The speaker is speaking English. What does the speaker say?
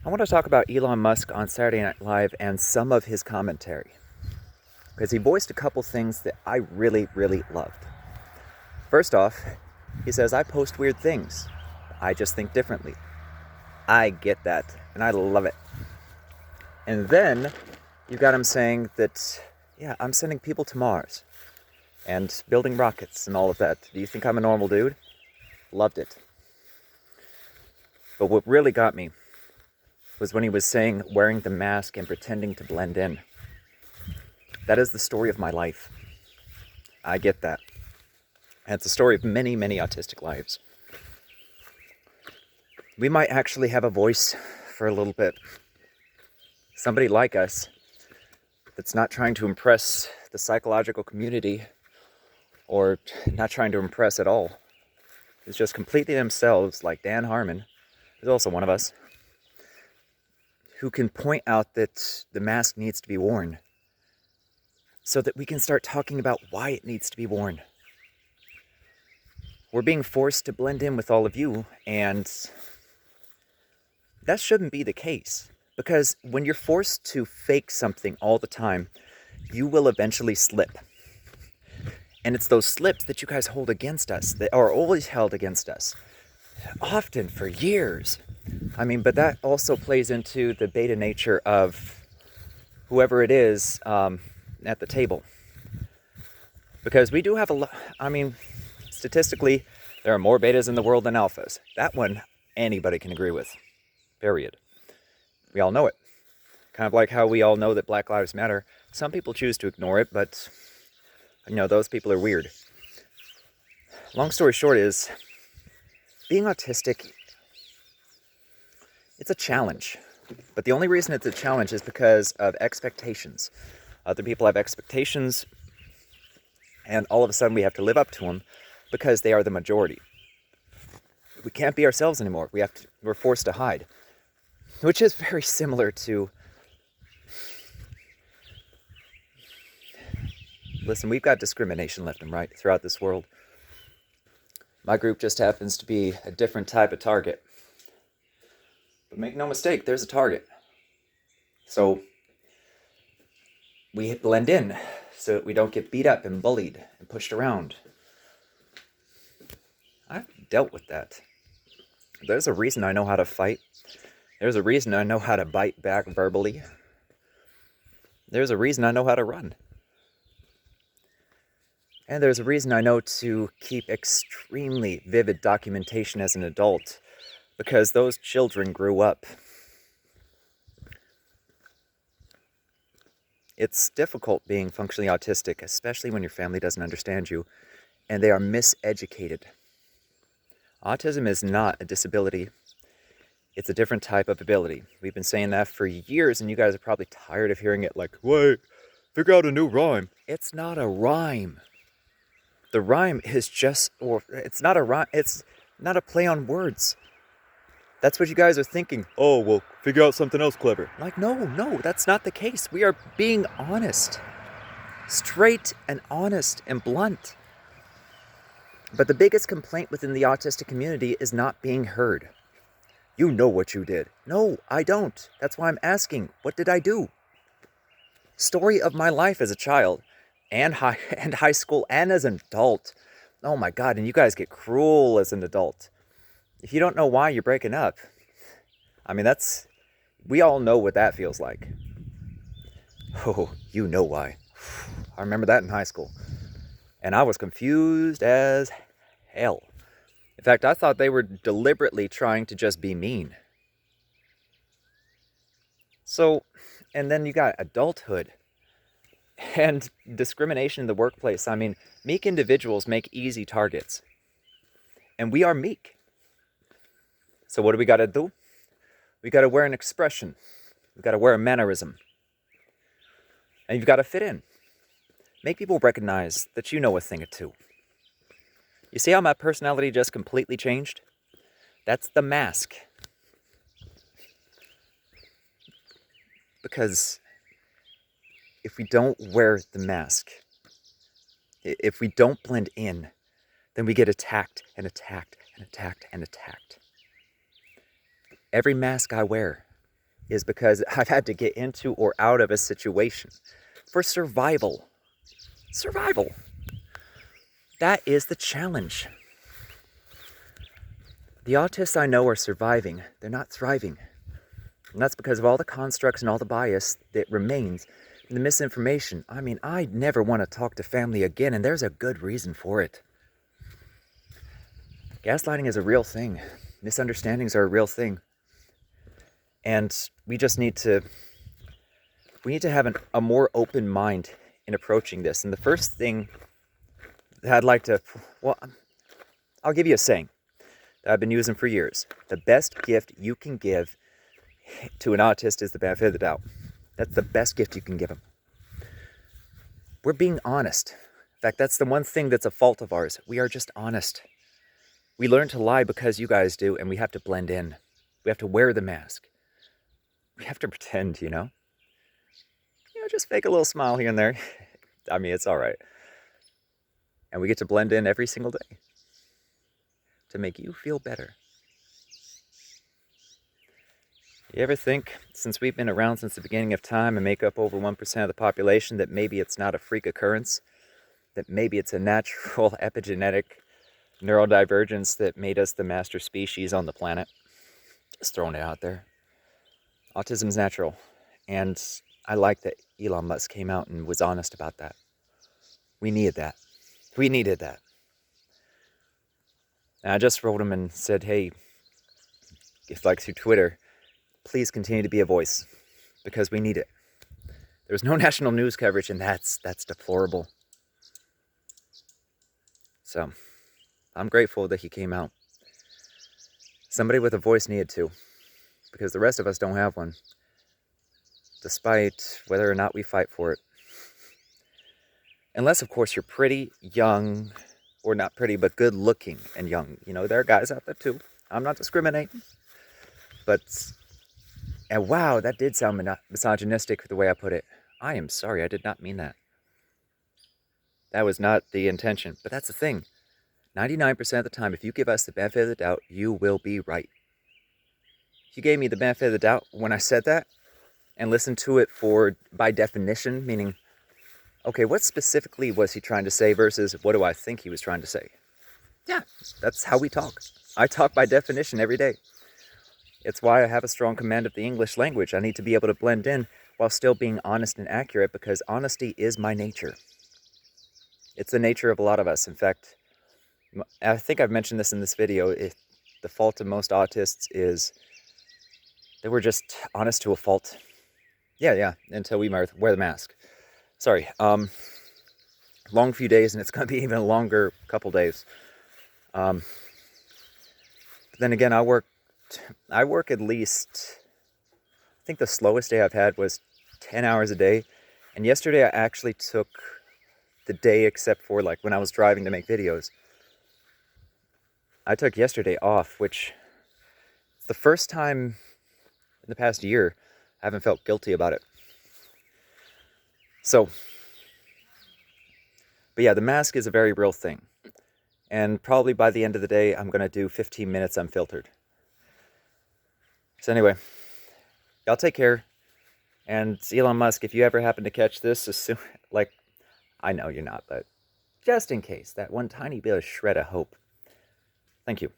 I want to talk about Elon Musk on Saturday Night Live and some of his commentary. Because he voiced a couple things that I really, really loved. First off, he says, I post weird things. I just think differently. I get that, and I love it. And then you got him saying that, yeah, I'm sending people to Mars and building rockets and all of that. Do you think I'm a normal dude? Loved it. But what really got me was when he was saying wearing the mask and pretending to blend in. That is the story of my life. I get that. And it's the story of many, many autistic lives. We might actually have a voice for a little bit. Somebody like us that's not trying to impress the psychological community or not trying to impress at all. It's just completely themselves, like Dan Harmon, who's also one of us, who can point out that the mask needs to be worn so that we can start talking about why it needs to be worn. We're being forced to blend in with all of you, and that shouldn't be the case. Because when you're forced to fake something all the time, you will eventually slip. And it's those slips that you guys hold against us, that are always held against us, often for years. But that also plays into the beta nature of whoever it is at the table. Because we do have statistically, there are more betas in the world than alphas. That one, anybody can agree with. Period. We all know it. Kind of like how we all know that Black Lives Matter. Some people choose to ignore it, but, those people are weird. Long story short is, being autistic, it's a challenge. But the only reason it's a challenge is because of expectations. Other people have expectations, and all of a sudden we have to live up to them because they are the majority. We can't be ourselves anymore. We're forced to hide. Which is very similar to, listen, we've got discrimination left and right throughout this world. My group just happens to be a different type of target. But make no mistake, there's a target. So we blend in so that we don't get beat up and bullied and pushed around. I've dealt with that. There's a reason I know how to fight. There's a reason I know how to bite back verbally. There's a reason I know how to run. And there's a reason I know to keep extremely vivid documentation as an adult, because those children grew up. It's difficult being functionally autistic, especially when your family doesn't understand you, and they are miseducated. Autism is not a disability. It's a different type of ability. We've been saying that for years, and you guys are probably tired of hearing it like, wait, figure out a new rhyme. It's not a rhyme. The rhyme is it's not a rhyme, it's not a play on words. That's what you guys are thinking. Oh, well, figure out something else clever. Like, no, that's not the case. We are being honest. Straight and honest and blunt. But the biggest complaint within the autistic community is not being heard. You know what you did. No, I don't. That's why I'm asking, what did I do? Story of my life as a child and high school and as an adult. Oh my God, and you guys get cruel as an adult. If you don't know why you're breaking up, we all know what that feels like. Oh, you know why. I remember that in high school. And I was confused as hell. In fact, I thought they were deliberately trying to just be mean. So, and then you got adulthood and discrimination in the workplace. Meek individuals make easy targets. And we are meek. So what do we got to do? We got to wear an expression. We got to wear a mannerism. And you've got to fit in. Make people recognize that you know a thing or two. You see how my personality just completely changed? That's the mask. Because if we don't wear the mask, if we don't blend in, then we get attacked and attacked and attacked and attacked. Every mask I wear is because I've had to get into or out of a situation for survival. Survival. That is the challenge. The autists I know are surviving. They're not thriving. And that's because of all the constructs and all the bias that remains and the misinformation. I mean, I never want to talk to family again, and there's a good reason for it. Gaslighting is a real thing. Misunderstandings are a real thing. And we just need to have a more open mind in approaching this. And the first thing that I'd like to, well, I'll give you a saying that I've been using for years. The best gift you can give to an autist is the benefit of the doubt. That's the best gift you can give them. We're being honest. In fact, that's the one thing that's a fault of ours. We are just honest. We learn to lie because you guys do, and we have to blend in. We have to wear the mask. We have to pretend, just fake a little smile here and there. I mean, it's all right. And we get to blend in every single day to make you feel better. You ever think, since we've been around since the beginning of time and make up over 1% of the population, that maybe it's not a freak occurrence? That maybe it's a natural epigenetic neurodivergence that made us the master species on the planet? Just throwing it out there. Autism's natural. And I like that Elon Musk came out and was honest about that. We needed that. We needed that. And I just wrote him and said, hey, if like through Twitter, please continue to be a voice, because we need it. There's no national news coverage, and that's deplorable. So, I'm grateful that he came out. Somebody with a voice needed to, because the rest of us don't have one, despite whether or not we fight for it. Unless, of course, you're pretty, young, or not pretty, but good looking and young. There are guys out there too. I'm not discriminating. But, and wow, that did sound misogynistic the way I put it. I am sorry, I did not mean that. That was not the intention. But that's the thing. 99% of the time, if you give us the benefit of the doubt, you will be right. If you gave me the benefit of the doubt when I said that, and listened to it by definition, meaning, okay, what specifically was he trying to say versus what do I think he was trying to say? Yeah, that's how we talk. I talk by definition every day. It's why I have a strong command of the English language. I need to be able to blend in while still being honest and accurate, because honesty is my nature. It's the nature of a lot of us. In fact, I think I've mentioned this in this video. The fault of most autists is they were just honest to a fault. Yeah, until we wear the mask. Sorry, long few days, and it's going to be even a longer couple days. But then again, I work at least, I think the slowest day I've had was 10 hours a day. And yesterday I actually took the day, except for like when I was driving to make videos. I took yesterday off, which is the first time in the past year I haven't felt guilty about it. So, but yeah, the mask is a very real thing. And probably by the end of the day, I'm going to do 15 minutes unfiltered. So anyway, y'all take care. And Elon Musk, if you ever happen to catch this, I know you're not, but just in case, that one tiny bit of shred of hope. Thank you.